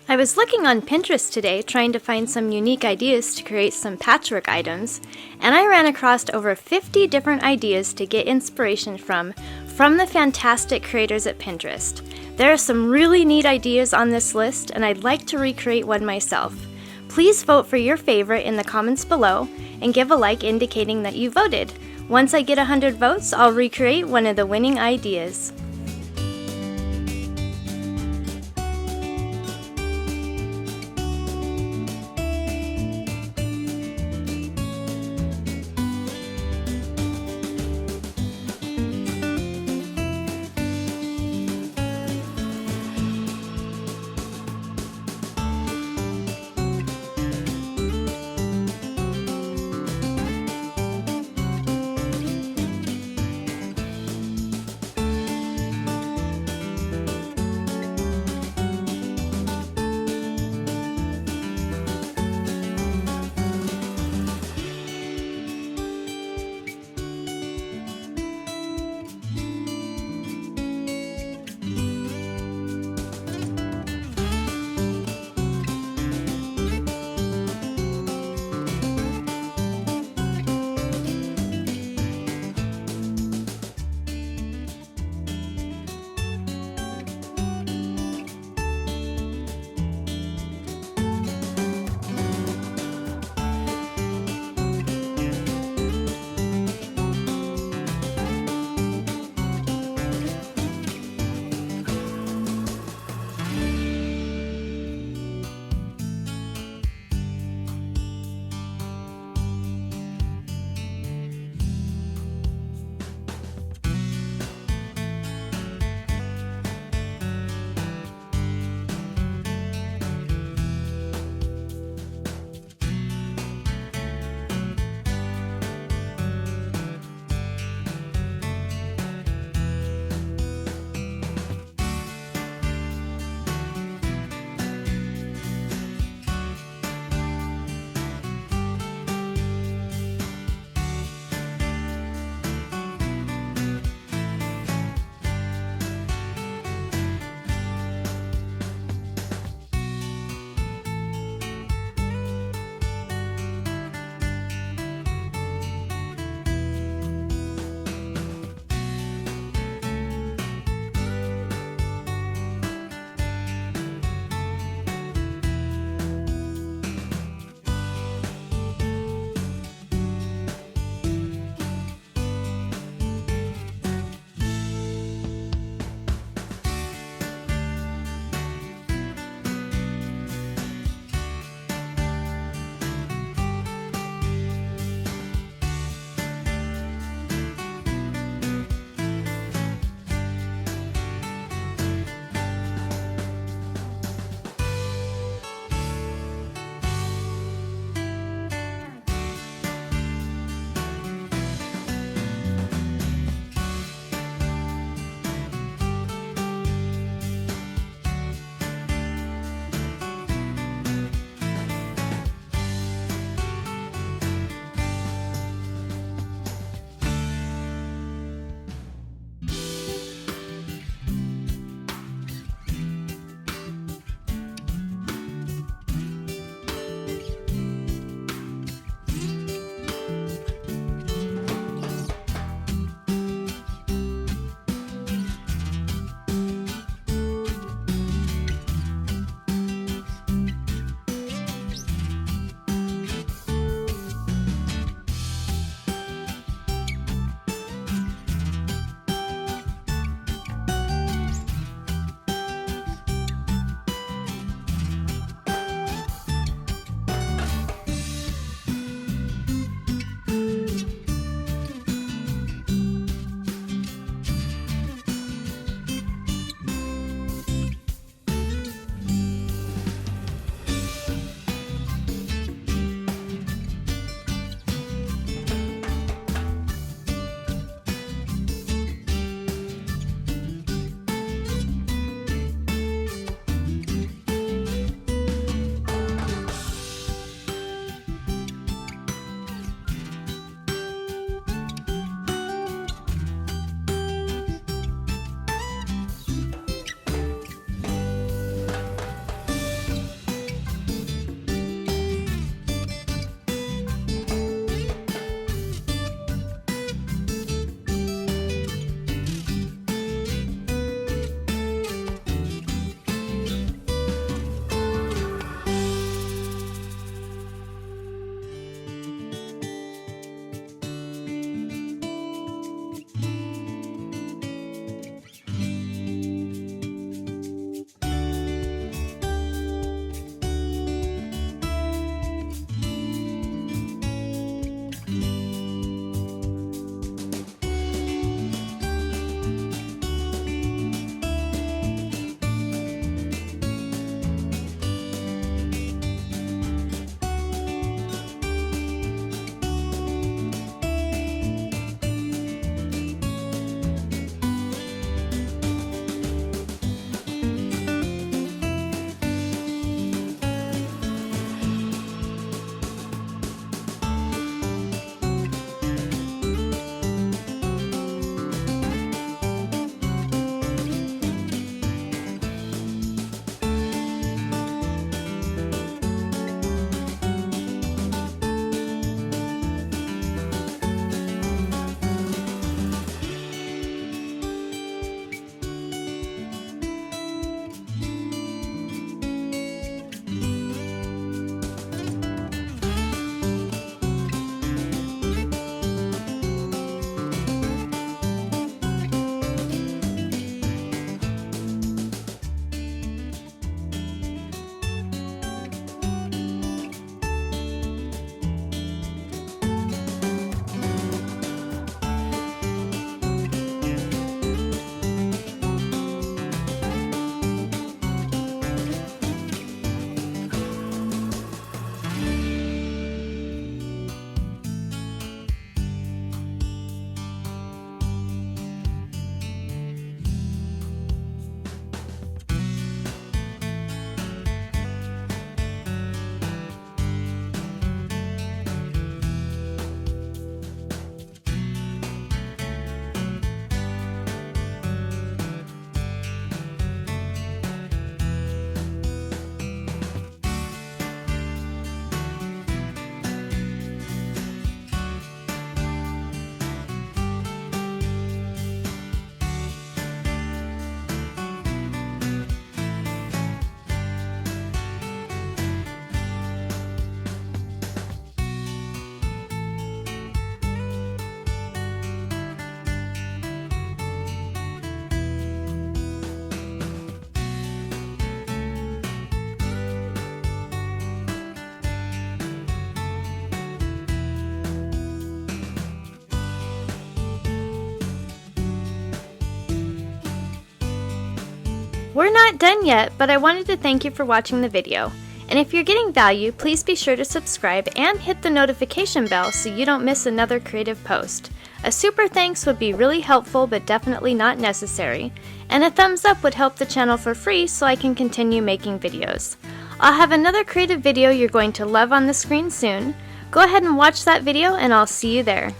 I was looking on Pinterest today trying to find some unique ideas to create some patchwork items, and I ran across over 50 different ideas to get inspiration from the fantastic creators at Pinterest. There are some really neat ideas on this list, and I'd like to recreate one myself. Please vote for your favorite in the comments below and give a like indicating that you voted. Once I get 100 votes, I'll recreate one of the winning ideas. We're not done yet, but I wanted to thank you for watching the video. And if you're getting value, please be sure to subscribe and hit the notification bell so you don't miss another creative post. A super thanks would be really helpful but definitely not necessary, and a thumbs up would help the channel for free so I can continue making videos. I'll have another creative video you're going to love on the screen soon. Go ahead and watch that video and I'll see you there.